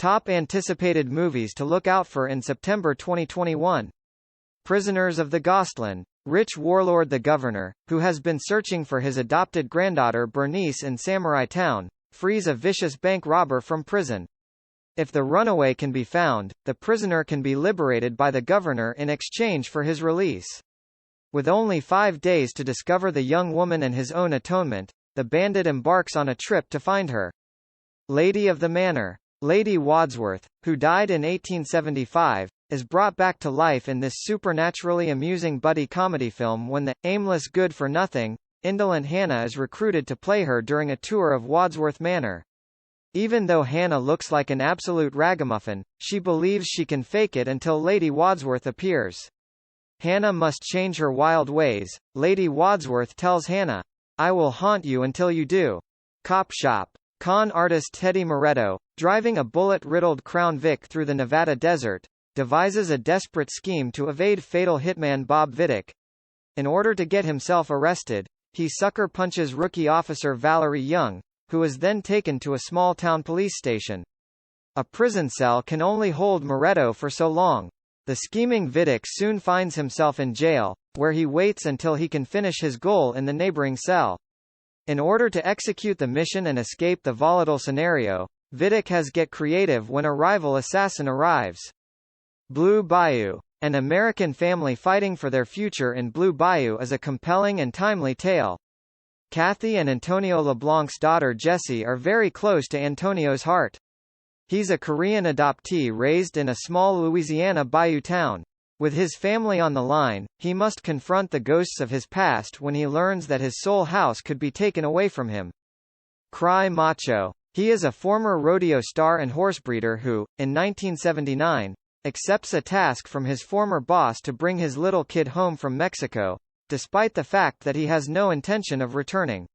Top anticipated movies to look out for in September 2021. Prisoners of the Ghostland. Rich warlord the Governor, who has been searching for his adopted granddaughter Bernice in Samurai Town, frees a vicious bank robber from prison. If the runaway can be found, the prisoner can be liberated by the Governor in exchange for his release. With only 5 days to discover the young woman and his own atonement, the bandit embarks on a trip to find her. Lady of the Manor. Lady Wadsworth, who died in 1875, is brought back to life in this supernaturally amusing buddy comedy film when the aimless good-for-nothing, indolent Hannah is recruited to play her during a tour of Wadsworth Manor. Even though Hannah looks like an absolute ragamuffin, she believes she can fake it until Lady Wadsworth appears. Hannah must change her wild ways. Lady Wadsworth tells Hannah, "I will haunt you until you do." Cop Shop. Con artist Teddy Moretto, driving a bullet-riddled Crown Vic through the Nevada desert, devises a desperate scheme to evade fatal hitman Bob Vidic. In order to get himself arrested, he sucker punches rookie officer Valerie Young, who is then taken to a small-town police station. A prison cell can only hold Moretto for so long. The scheming Vidic soon finds himself in jail, where he waits until he can finish his goal in the neighboring cell. In order to execute the mission and escape the volatile scenario, Vidic has to get creative when a rival assassin arrives. Blue Bayou. An American family fighting for their future in Blue Bayou is a compelling and timely tale. Kathy and Antonio LeBlanc's daughter Jessie are very close to Antonio's heart. He's a Korean adoptee raised in a small Louisiana bayou town. With his family on the line, he must confront the ghosts of his past when he learns that his soul house could be taken away from him. Cry Macho. He is a former rodeo star and horsebreeder who, in 1979, accepts a task from his former boss to bring his little kid home from Mexico, despite the fact that he has no intention of returning.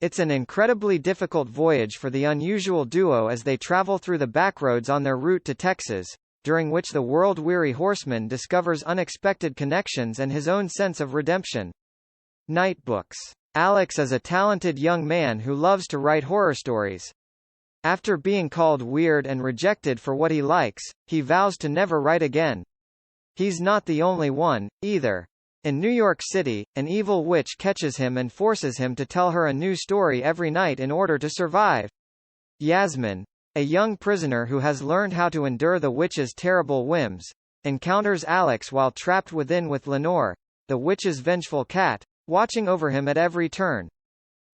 It's an incredibly difficult voyage for the unusual duo as they travel through the backroads on their route to Texas, during which the world-weary horseman discovers unexpected connections and his own sense of redemption. Night Books. Alex is a talented young man who loves to write horror stories. After being called weird and rejected for what he likes, he vows to never write again. He's not the only one, either. In New York City, an evil witch catches him and forces him to tell her a new story every night in order to survive. Yasmin, a young prisoner who has learned how to endure the witch's terrible whims, encounters Alex while trapped within with Lenore, the witch's vengeful cat, watching over him at every turn.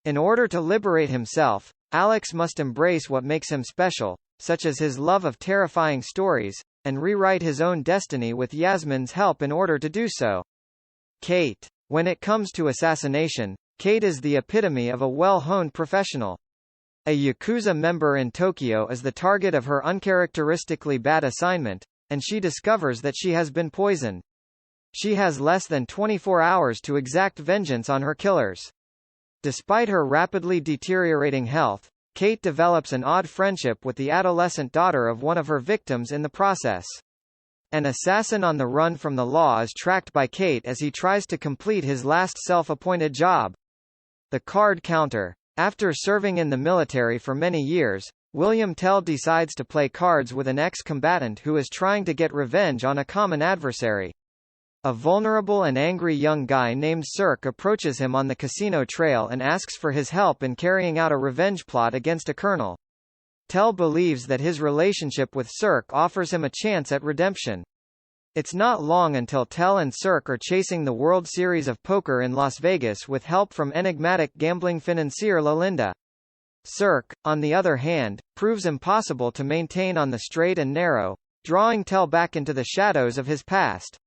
In order to liberate himself, Alex must embrace what makes him special, such as his love of terrifying stories, and rewrite his own destiny with Yasmin's help in order to do so. Kate. When it comes to assassination, Kate is the epitome of a well-honed professional. A Yakuza member in Tokyo is the target of her uncharacteristically bad assignment, and she discovers that she has been poisoned. She has less than 24 hours to exact vengeance on her killers. Despite her rapidly deteriorating health, Kate develops an odd friendship with the adolescent daughter of one of her victims in the process. An assassin on the run from the law is tracked by Kate as he tries to complete his last self-appointed job. The Card Counter. After serving in the military for many years, William Tell decides to play cards with an ex-combatant who is trying to get revenge on a common adversary. A vulnerable and angry young guy named Cirque approaches him on the casino trail and asks for his help in carrying out a revenge plot against a colonel. Tell believes that his relationship with Cirque offers him a chance at redemption. It's not long until Tell and Cirque are chasing the World Series of Poker in Las Vegas with help from enigmatic gambling financier Lalinda. Cirque, on the other hand, proves impossible to maintain on the straight and narrow, drawing Tell back into the shadows of his past.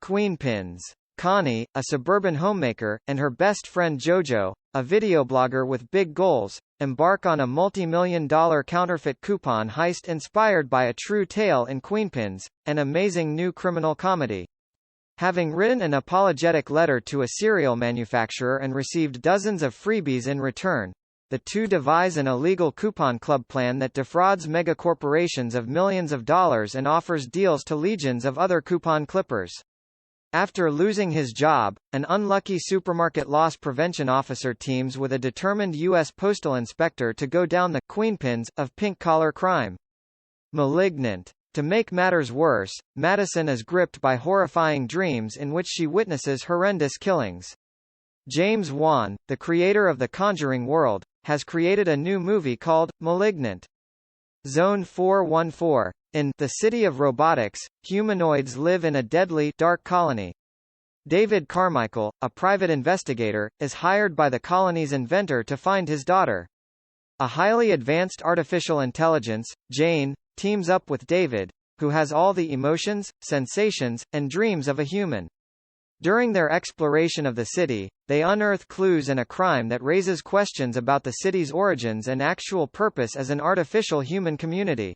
Queenpins. Connie, a suburban homemaker, and her best friend Jojo, a videoblogger with big goals, embark on a multi-million-dollar counterfeit coupon heist inspired by a true tale in Queenpins, an amazing new criminal comedy. Having written an apologetic letter to a cereal manufacturer and received dozens of freebies in return, the two devise an illegal coupon club plan that defrauds megacorporations of millions of dollars and offers deals to legions of other coupon clippers. After losing his job, an unlucky supermarket loss prevention officer teams with a determined U.S. postal inspector to go down the Queenpins of pink-collar crime. Malignant. To make matters worse, Madison is gripped by horrifying dreams in which she witnesses horrendous killings. James Wan, the creator of the Conjuring world, has created a new movie called Malignant. Zone 414. In The City of Robotics, humanoids live in a deadly dark colony. David Carmichael, a private investigator, is hired by the colony's inventor to find his daughter. A highly advanced artificial intelligence, Jane, teams up with David, who has all the emotions, sensations, and dreams of a human. During their exploration of the city, they unearth clues and a crime that raises questions about the city's origins and actual purpose as an artificial human community.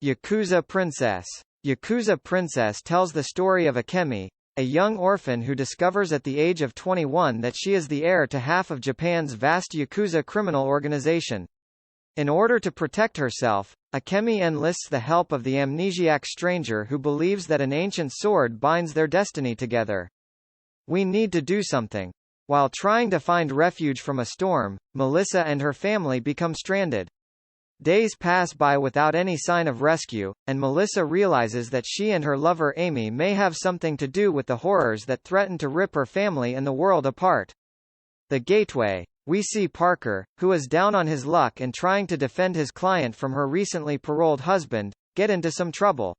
Yakuza Princess. Yakuza Princess tells the story of Akemi, a young orphan who discovers at the age of 21 that she is the heir to half of Japan's vast Yakuza criminal organization. In order to protect herself, Akemi enlists the help of the amnesiac stranger who believes that an ancient sword binds their destiny together. We need to do something. While trying to find refuge from a storm, Melissa and her family become stranded. Days pass by without any sign of rescue, and Melissa realizes that she and her lover Amy may have something to do with the horrors that threaten to rip her family and the world apart. The Gateway. We see Parker, who is down on his luck and trying to defend his client from her recently paroled husband, get into some trouble.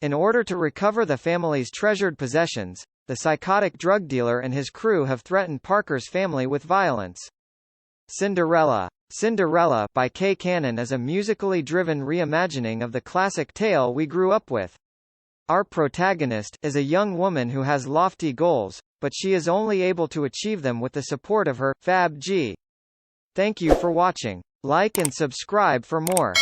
In order to recover the family's treasured possessions, the psychotic drug dealer and his crew have threatened Parker's family with violence. Cinderella. Cinderella by Kay Cannon is a musically driven reimagining of the classic tale we grew up with. Our protagonist is a young woman who has lofty goals, but she is only able to achieve them with the support of her Fab G. Thank you for watching. Like and subscribe for more.